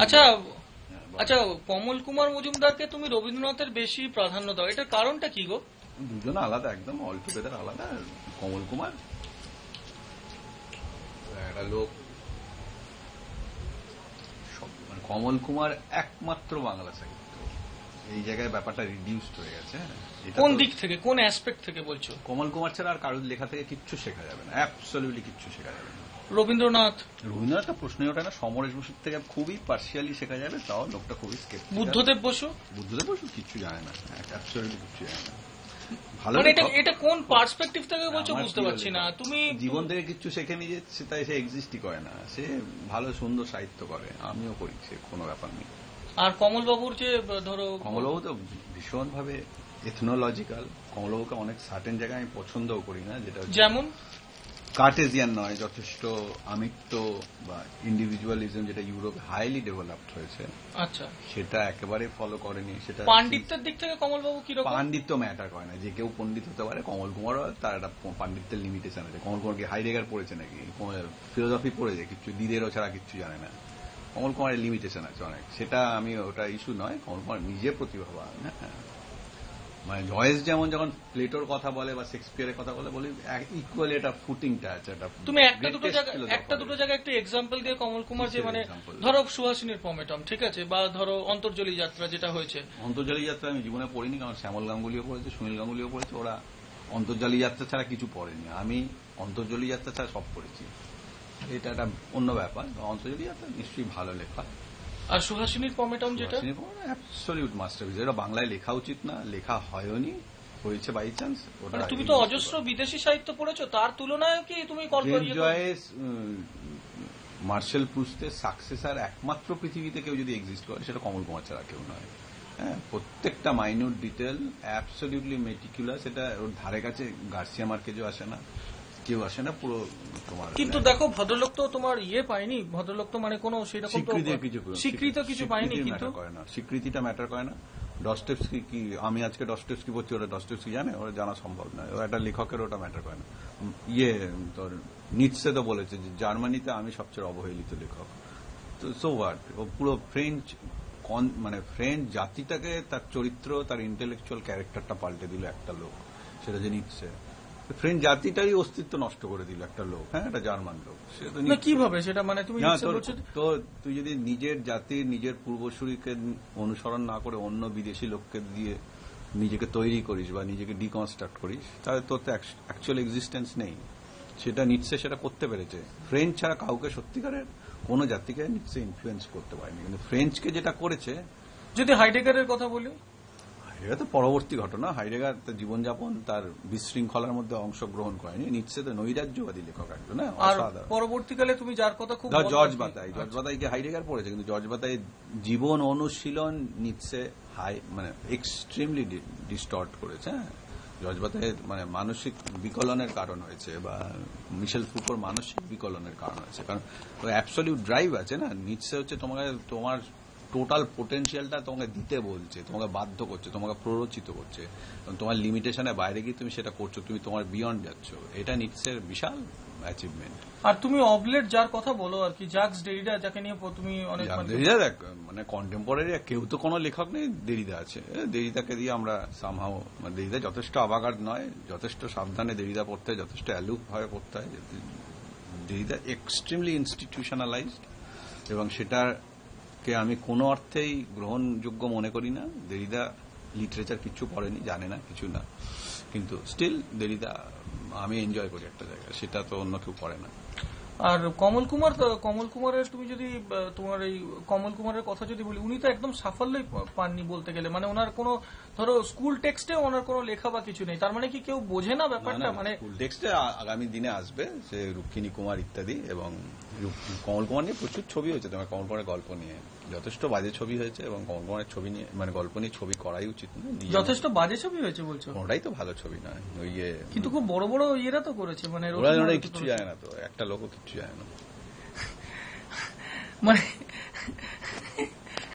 আচ্ছা আচ্ছা, কমল কুমার মজুমদারকে তুমি রবীন্দ্রনাথের বেশি প্রাধান্য দাও, এটার কারণটা কি গো? দুজন আলাদা, একদম অল টুগেদার আলাদা। কমল কুমার একটা লোক, কমল কুমার একমাত্র বাংলা সাহিত্য, এই জায়গায় ব্যাপারটা রিডিউসড হয়ে গেছে। কোন দিক থেকে, কোন অ্যাসপেক্ট থেকে বলছো? কমল কুমার ছাড়া আর কারোর লেখা থেকে কিচ্ছু শেখা যাবে না, অ্যাবসলিউটলি কিচ্ছু শেখা যাবে না। রবীন্দ্রনাথ রবীন্দ্রনাথ প্রশ্নই ওঠে না। সমরেশ বসুর থেকে খুবই পার্সিয়ালি শেখা যাবে, তাও লোকটা খুবই স্কেপটিক্যাল। বুদ্ধদেব বসু, বুদ্ধদেব বসু কিচ্ছু জানে না, অ্যাবসলিউটলি কিচ্ছু জানে না। ভালো, এটা কোন পার্সপেক্টিভ থেকে বলছো বুঝতে পারছি না। তুমি জীবন থেকে কিছু শেখেনি যে সেটা সে এক্সিস্টই করে না। সে ভালো সুন্দর সাহিত্য করে, আমিও করি, সে কোনো ব্যাপার নেই। আর কমলবাবুর যে ধরো, কমলবাবু তো ভীষণ ভাবে এথনোলজিক্যাল। কমলবাবুকে অনেক সার্টেন জায়গায় আমি পছন্দও করি না, যেটা যেমন কার্টেজিয়ান নয়, যথেষ্ট আমিত্ব বা ইন্ডিভিজুয়ালিজম যেটা ইউরোপে হাইলি ডেভেলপড হয়েছে, আচ্ছা, সেটা একেবারে ফলো করেনি। সেটা পাণ্ডিত্যের দিক থেকে কমলবাবু কিরকম? পাণ্ডিত্য ম্যাটার করে না, যে কেউ পণ্ডিত হতে পারে। কমল কুমারও তার একটা পাণ্ডিত্যের লিমিটেশন আছে। কমল কুমার কি হাইডেগার পড়েছে নাকি, ফিলোসফি পড়েছে কিছু, দিদেরও ছাড়া কিচ্ছু জানে না। কমল কুমারের লিমিটেশন আছে অনেক, সেটা আমি, ওটা ইস্যু নয়। কমল কুমার নিজে প্রতিভাবান। মানে জয়েস যেমন যখন প্লেটোর কথা বলে বা শেক্সপিয়ারের কথা বলি ইকুয়ালি এটা ফুটিংটা আছে। তুমি একটা দুটো জায়গায় একটু এক্সাম্পল দিয়ে কমল কুমার, যে মানে ধরো সুহাসিনীর পমেটম, ঠিক আছে, বা ধরো অন্তর্জলি যাত্রা যেটা হয়েছে। অন্তর্জলি যাত্রা আমি জীবনে পড়িনি, কারণ শ্যামল গাঙ্গুলিও পড়েছে, সুনীল গাঙ্গুলিও পড়েছে, ওরা অন্তর্জলি যাত্রা ছাড়া কিছু পড়েনি। আমি অন্তর্জলি যাত্রা ছাড়া সব পড়েছি, এটা একটা অন্য ব্যাপার। অন্তর্জলি যাত্রা নিশ্চয়ই ভালো লেখা। আর সুহাসিনীর পমেটম যেটা অ্যাবসলিউট মাস্টারপিস, এটা বাংলায় লেখা উচিত না, লেখা হয়নি, হয়েছে বাই চান্স। ওটা তুমি তো অজস্র বিদেশি সাহিত্য পড়েছো, তার তুলনায় কি তুমি জয়েস, মার্শাল প্রুস্টের সাকসেসার একমাত্র পৃথিবীতে কেউ যদি এক্সিস্ট করে, সেটা কমল কুমার ছাড়া কেউ নয়। হ্যাঁ, প্রত্যেকটা মাইনিউট ডিটেল অ্যাবসলিউটলি মেটিকুলাস। এটা ওর ধারে কাছে গার্সিয়া মার্কেজও আসে না, কেউ আসে না পুরো তোমার। কিন্তু দেখো, ভদ্রলোক তো তোমার পায়নি, ভদ্রলোক তো মানে কোনো সেরকম স্বীকৃত কিছু পায়নি। কিন্তু স্বীকৃতিটা ম্যাটার করে না। ডস্টয়েভস্কি কি, আমি আজকে ডস্টয়েভস্কি পড়ছি, ওরা ডস্টয়েভস্কি জানে? ওরা জানা সম্ভব নয়। একটা লেখকের ওটা ম্যাটার করে না। তোর নিটসে তো বলেছে যে জার্মানিতে আমি সবচেয়ে অবহেলিত লেখক। তো সো হোয়াট, ও পুরো ফ্রেঞ্চ, মানে ফ্রেঞ্চ জাতিটাকে, তার চরিত্র, তার ইন্টেলেকচুয়াল ক্যারেক্টারটা পাল্টে দিল একটা লোক, সেটা যে নিটসে। ফ্রেঞ্চ জাতিটারই অস্তিত্ব নষ্ট করে দিল একটা লোক। হ্যাঁ, একটা জার্মান লোক। কিভাবে সেটা, মানে তুমি তো তুই যদি নিজের জাতির, নিজের পূর্বসূরিকে অনুসরণ না করে অন্য বিদেশি লোককে দিয়ে নিজেকে তৈরি করিস বা নিজেকে ডিকনস্ট্রাক্ট করিস, তাহলে তোর তো অ্যাকচুয়াল এক্সিস্টেন্স নেই। সেটা নিটসে সেটা করতে পেরেছে। ফ্রেঞ্চ ছাড়া কাউকে সত্যিকারের কোন জাতিকে নিটসে ইনফ্লুয়েন্স করতে পারেনি, কিন্তু ফ্রেঞ্চকে যেটা করেছে। যদি হাইডেগারের কথা বলি, এটা তো পরবর্তী ঘটনা। হাইডেগার তার জীবনযাপন, তার বিশৃঙ্খলার মধ্যে অংশগ্রহণ করেনি। নিটসে তো নৈরাজ্যবাদী লেখক একজন। পরবর্তীকালে তুমি যার কথা খুব, জর্জ বাতাইকে হাইডেগার পড়েছে, কিন্তু জর্জ বাতাই জীবন অনুশীলন নিটসে মানে এক্সট্রিমলি ডিস্টর্ট করেছে। জর্জ বাতাই মানে মানসিক বিকলনের কারণ হয়েছে, বা মিশেল ফুকোর মানসিক বিকলনের কারণ হয়েছে, কারণ অ্যাবসলিউট ড্রাইভ আছে না। নিটসে হচ্ছে তোমার টোটাল পোটেনশিয়ালটা তোমাকে দিতে বলছে, তোমাকে বাধ্য করছে, তোমাকে প্ররোচিত করছে। তোমার লিমিটেশনের বাইরে গিয়ে তুমি সেটা করছো, তুমি তোমার বিয়ন্ড যাচ্ছ। এটা নিটসের বিশাল অ্যাচিভমেন্ট। আর তুমি অবলেট যার কথা বলো আর কি, জাকস ডেরিডা, যাকে নিয়ে তুমি অনেক, মানে কন্টেম্পোরারি কেউ তো কোনো লেখক নেই, দেরিদা আছে। দেরিদাকে দিয়ে আমরা সামহাও, মানে দেরিদা যথেষ্ট আভাগার্ড নয়, যথেষ্ট সাবধানে দেরিদা পড়তে হয়, যথেষ্ট অ্যালুপ ভাবে পড়তে হয়। দেরিদা এক্সট্রিমলি ইনস্টিটিউশনালাইজড, এবং সেটাকে আমি কোনো অর্থেই গ্রহণযোগ্য মনে করি না। দেরিদা লিটারেচার কিছু পড়েনি, জানে না, কিছু না, কিন্তু স্টিল দেরিদা আমি এনজয় করি একটা জায়গায়, সেটা তো অন্য কেউ করে না। আর কমল কুমারের তুমি যদি তোমার এই কমল কুমারের কথা যদি বলি, উনি তো একদম সাফল্যই পাননি বলতে গেলে। মানে ওনার কোনো, ধরো স্কুল টেক্সটে ওনার কোনো লেখা বা কিছু নেই। তার মানে কি কেউ বোঝে না ব্যাপারটা? মানে স্কুল টেক্সটে আগামী দিনে আসবে, সে রুক্মিণী কুমার ইত্যাদি, এবং কমল কুমার নিয়ে প্রচুর ছবি হয়েছে। তোমার কমল কুমারের গল্প নিয়ে যথেষ্ট বাজে ছবি হয়েছে, এবং কমল কুমারের ছবি নিয়ে, মানে গল্প নিয়ে ছবি করাই উচিত না। যথেষ্ট বাজে ছবি হয়েছে বলছো? ওটাই তো ভালো ছবি নয়। কিন্তু খুব বড় বড় ইয়েরা তো করেছে, মানে কিছু যায় না তো, একটা লোকও কিচ্ছু যায় না। মানে